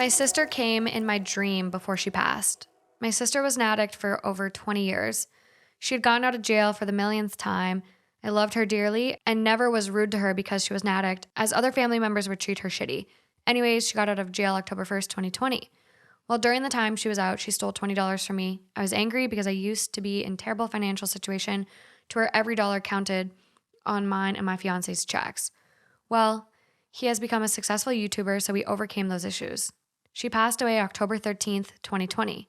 My sister came in my dream before she passed. My sister was an addict for over 20 years. She had gotten out of jail for the millionth time. I loved her dearly and never was rude to her because she was an addict, as other family members would treat her shitty. Anyways, she got out of jail October 1st, 2020. Well, during the time she was out, she stole $20 from me. I was angry because I used to be in terrible financial situation to where every dollar counted on mine and my fiance's checks. Well, he has become a successful YouTuber, so we overcame those issues. She passed away October 13th, 2020.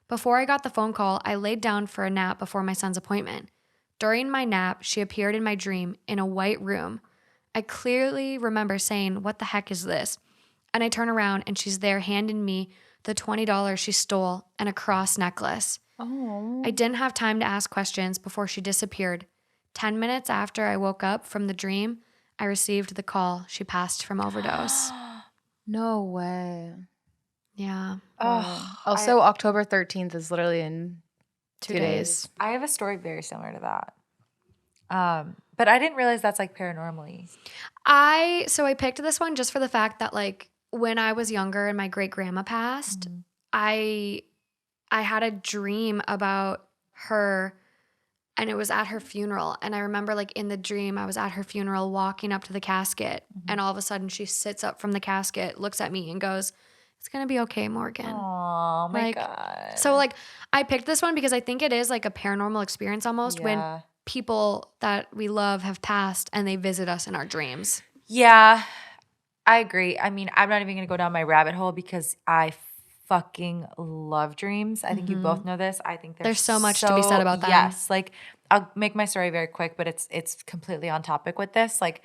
Before I got the phone call, I laid down for a nap before my son's appointment. During my nap, she appeared in my dream in a white room. I clearly remember saying, "What the heck is this?" And I turn around and she's there handing me the $20 she stole and a cross necklace. Oh. I didn't have time to ask questions before she disappeared. 10 minutes after I woke up from the dream, I received the call. She passed from overdose. No way. Yeah. Oh. Also, October 13th is literally in 2 days. I have a story very similar to that. But I didn't realize that's like paranormally. I picked this one just for the fact that like when I was younger and my great grandma passed, I had a dream about her and it was at her funeral. And I remember like in the dream, I was at her funeral walking up to the casket and all of a sudden she sits up from the casket, looks at me and goes, "It's going to be okay, Morgan." Oh my Like, God. So like I picked this one because I think it is like a paranormal experience almost when people that we love have passed and they visit us in our dreams. Yeah, I agree. I mean, I'm not even going to go down my rabbit hole because I fucking love dreams. I think you both know this. I think There's so much to be said about them. Yes, like I'll make my story very quick, but it's completely on topic with this. Like,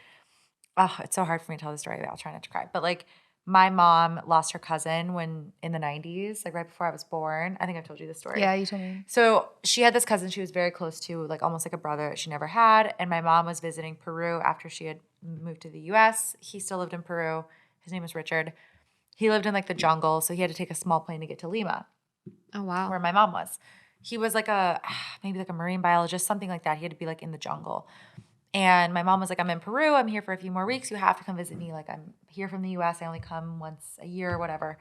oh, it's so hard for me to tell the story. I'll try not to cry. But like, my mom lost her cousin when in the 90s, like right before I was born. I think I've told you this story. Yeah, you told me. So she had this cousin she was very close to, like almost like a brother that she never had. And my mom was visiting Peru after she had moved to the US. He still lived in Peru. His name was Richard. He lived in like the jungle, so he had to take a small plane to get to Lima. Oh, wow. Where my mom was. He was like maybe like a marine biologist, something like that. He had to be like in the jungle. And my mom was like, "I'm in Peru. I'm here for a few more weeks. You have to come visit me. Like, I'm here from the US. I only come once a year or whatever."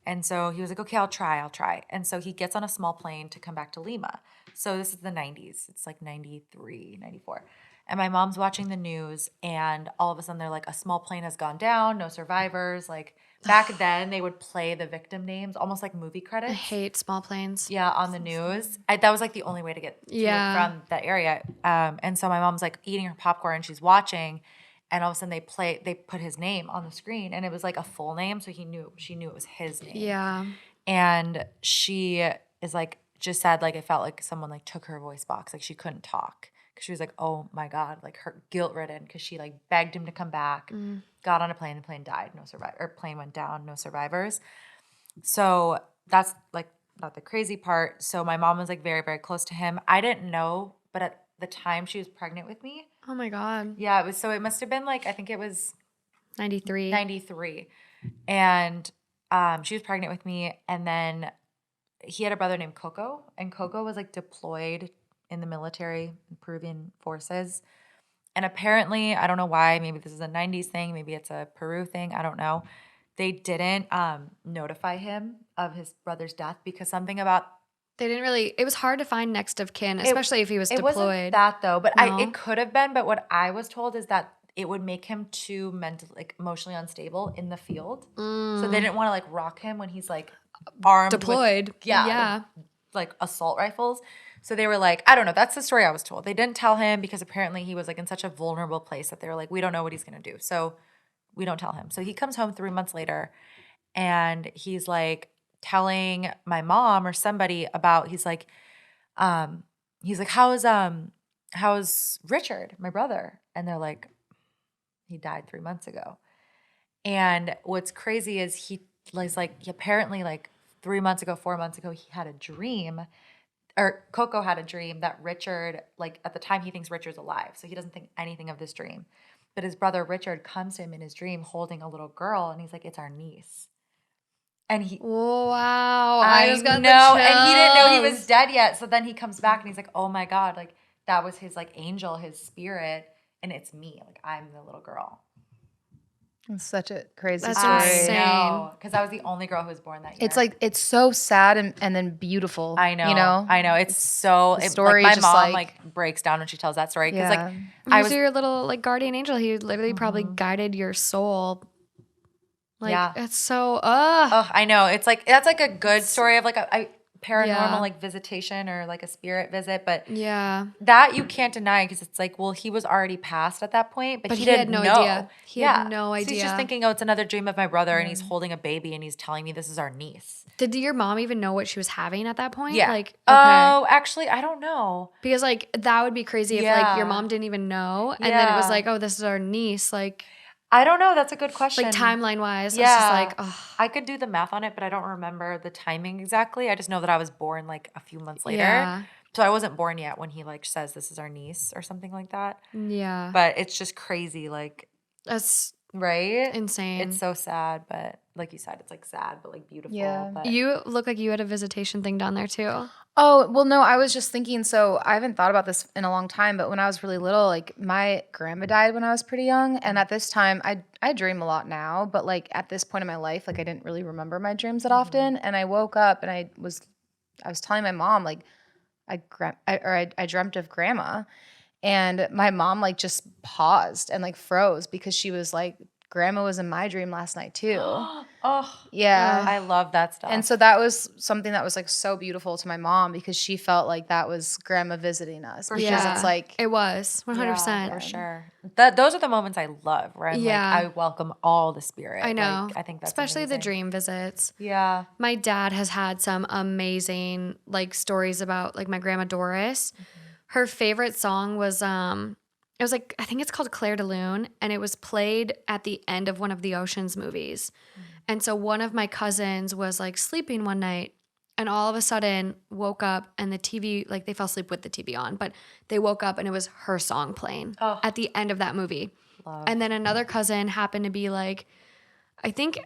And so he was like, "Okay, I'll try." And so he gets on a small plane to come back to Lima. So this is the 90s. It's like 93, 94. And my mom's watching the news and all of a sudden they're like, a small plane has gone down, no survivors. Like back then they would play the victim names, almost like movie credits. I hate small planes. Yeah, on the news. That was like the only way to get to it from that area. And so my mom's like eating her popcorn and she's watching, and all of a sudden they put his name on the screen, and it was like a full name, so she knew it was his name. Yeah. And she is like just said like it felt like someone like took her voice box, like she couldn't talk because she was like, oh my God, like her guilt ridden because she like begged him to come back, got on a plane, the plane died, no survivor, or plane went down, no survivors. So that's like not the crazy part. So my mom was like very, very close to him. I didn't know, but at the time she was pregnant with me. Oh my God. Yeah, it was. So it must have been like, I think it was 93. 93. And she was pregnant with me. And then he had a brother named Coco. And Coco was like deployed in the military, Peruvian forces. And apparently, I don't know why, maybe this is a 90s thing, maybe it's a Peru thing, I don't know. They didn't notify him of his brother's death because something about They didn't really, it was hard to find next of kin, especially if he was deployed. It wasn't that though, but it could have been. But what I was told is that it would make him too mentally, like emotionally unstable in the field. So they didn't want to like rock him when he's like armed, deployed. with, like assault rifles. So they were like, I don't know. That's the story I was told. They didn't tell him because apparently he was like in such a vulnerable place that they were like, we don't know what he's gonna do, so we don't tell him. So he comes home 3 months later, and he's like telling my mom or somebody about. He's like, how's Richard, my brother? And they're like, he died 3 months ago. And what's crazy is he apparently like 3 months ago, 4 months ago, he had a dream, or Coco had a dream that Richard, like at the time he thinks Richard's alive. So he doesn't think anything of this dream. But his brother Richard comes to him in his dream holding a little girl, and he's like, it's our niece. And he, wow, I just got know, the and he didn't know he chills. was dead yet. So then he comes back and he's like, oh my God, like that was his like angel, his spirit, and it's me. Like I'm the little girl. It's such a crazy That's story. insane. I know, because I was the only girl who was born that year. It's like it's so sad and then beautiful. I know, You know. I know. It's so the like story my just, mom like- breaks down when she tells that story because Yeah. like He I was was your little like guardian angel. He literally probably guided your soul. Like Yeah. it's so oh I know it's like that's like a good story of like a paranormal Yeah. like visitation or like a spirit visit, but yeah. that you can't deny because it's like, well, he was already passed at that point, but he he didn't had no know. idea. He had no So he's just idea. thinking, oh, it's another dream of my brother, and he's holding a baby, and he's telling me this is our niece. Did your mom even know what she was having at that point? Yeah. Like, okay. Oh, actually, I don't know. Because like that would be crazy if like your Yeah. mom didn't even know and then it was Yeah. like, oh, this is our niece. Like I don't know. That's a good question. timeline wise, Yeah. it's just like, oh, I could do the math on it, but I don't remember the timing exactly. I just know that I was born like a few months later. Yeah. So I wasn't born yet when he like says this is our niece or something like that. yeah. But it's just crazy, like, That's right? insane. It's so sad, but like you said, it's like sad, but like beautiful. Yeah. But You look like you had a visitation thing down there too. Oh, well, no, I was just thinking, so I haven't thought about this in a long time, but when I was really little, like my grandma died when I was pretty young. And at this time, I dream a lot now, but like at this point in my life, like I didn't really remember my dreams that often. And I woke up and I was telling my mom, like, I dreamt of grandma. And my mom like just paused and like froze because she was like, grandma was in my dream last night too. oh, Yeah. I love that stuff. And so that was something that was like so beautiful to my mom because she felt like that was grandma visiting us. Because Yeah. it's like, It was 100%. Yeah, for sure. Those are the moments I love, where I'm Yeah. like, I welcome all the spirit. I know. Like, I think that's especially the amazing. dream visits. Yeah. My dad has had some amazing like stories about like my grandma Doris. Her favorite song was it was like I think it's called Claire de Lune and it was played at the end of one of the Ocean's movies. And so one of my cousins was like sleeping one night and all of a sudden woke up and the TV like they fell asleep with the TV on, but they woke up and it was her song playing at the end of that movie. Love. And then another cousin happened to be like I think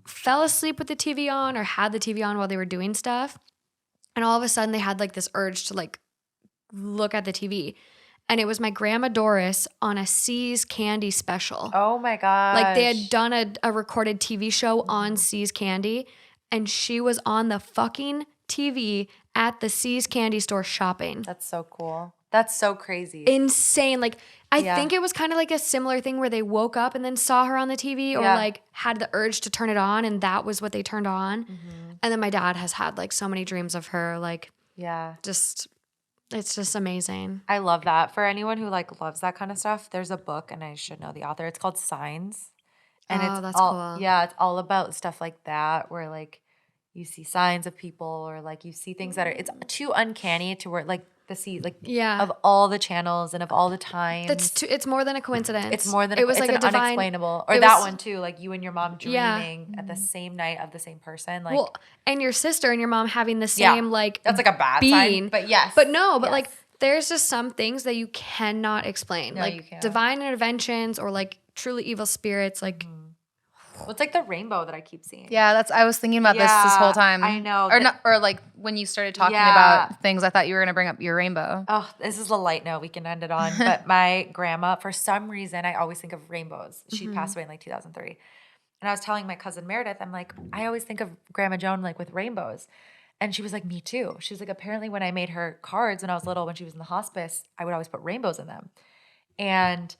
fell asleep with the TV on or had the TV on while they were doing stuff. And all of a sudden they had like this urge to like look at the TV. And it was my grandma Doris on a See's Candy special. Oh my god. Like they had done a recorded TV show on See's Candy and she was on the fucking TV at the See's Candy store shopping. That's so cool. That's so crazy. Insane. Like I Yeah. think it was kind of like a similar thing where they woke up and then saw her on the TV or Yeah. like had the urge to turn it on and that was what they turned on. And then my dad has had like so many dreams of her like yeah. just it's just amazing. I love that. For anyone who like loves that kind of stuff, there's a book, and I should know the author. It's called Signs. And Oh, it's that's all, cool. Yeah, it's all about stuff like that where like you see signs of people or like you see things that are it's too uncanny to where like the see like Yeah. of all the channels and of all the times. It's more than a coincidence. It's more than it was it's like an a divine unexplainable. Or it that was- one too, like you and your mom Yeah. dreaming at the same night of the same person. Like Well, and your sister and your mom having the Yeah. same like that's like a bad being. sign. But yes. But no, but Yes. like there's just some things that you cannot explain. No, like you can't. divine interventions or like truly evil spirits. Like Well, it's like the rainbow that I keep seeing. yeah, I was thinking about this Yeah, whole time. I know. Or not, or like when you started talking Yeah. about things, I thought you were going to bring up your rainbow. Oh, this is a light note we can end it on. But my grandma, for some reason, I always think of rainbows. She passed away in like 2003. And I was telling my cousin Meredith, I'm like, I always think of Grandma Joan like with rainbows. And she was like, me too. She was like, apparently when I made her cards when I was little, when she was in the hospice, I would always put rainbows in them. And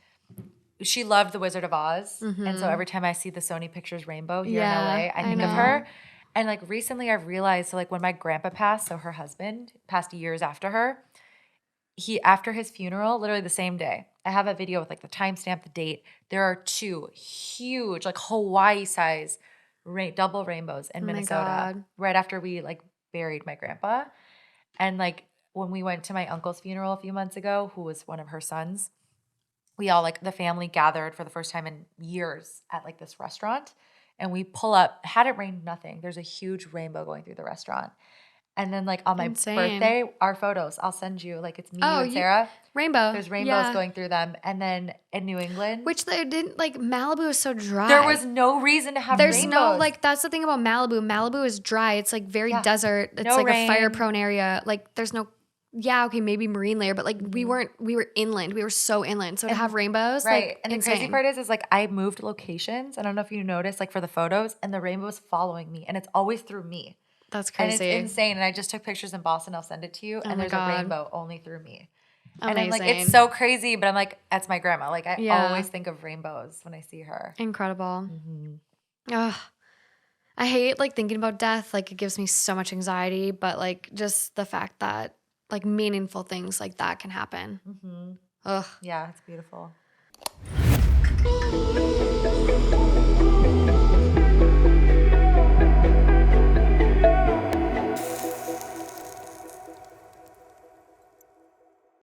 she loved The Wizard of Oz. And so every time I see the Sony Pictures rainbow here Yeah, in LA, I think of know. her. And like recently I've realized, so like when my grandpa passed, so her husband passed years after her, after his funeral, literally the same day, I have a video with like the timestamp, the date. There are two huge, like Hawaii size double rainbows in Oh my Minnesota God. right after we like buried my grandpa. And like when we went to my uncle's funeral a few months ago, who was one of her sons, we all like the family gathered for the first time in years at like this restaurant. And we pull up, had it rained, nothing. There's a huge rainbow going through the restaurant. And then like on my Insane. birthday, our photos, I'll send you, like it's me, you and you- Sarah. rainbow. There's rainbows Yeah. going through them. And then in New England, Which they didn't like Malibu is so dry. there was no reason to have There's rainbows. no like that's the thing about Malibu. Malibu is dry. It's like very Yeah. desert. It's No like rain. a fire prone area. Like there's no yeah, okay, maybe marine layer, but like we were inland. We were so inland. So to have rainbows, Right. like And the insane. crazy part is like I moved locations. I don't know if you noticed, like for the photos, and the rainbow is following me, and it's always through me. That's And it's crazy. insane. And I just took pictures in Boston. I'll send it to you. Oh And my there's a God. rainbow only through me. Amazing. And I'm like, it's so crazy. But I'm like, that's my grandma. Like I Yeah. always think of rainbows when I see her. Incredible. Mm-hmm. Ugh. I hate like thinking about death. Like it gives me so much anxiety, but like just the fact that like meaningful things like that can happen. Mm-hmm. Ugh. Yeah, it's beautiful.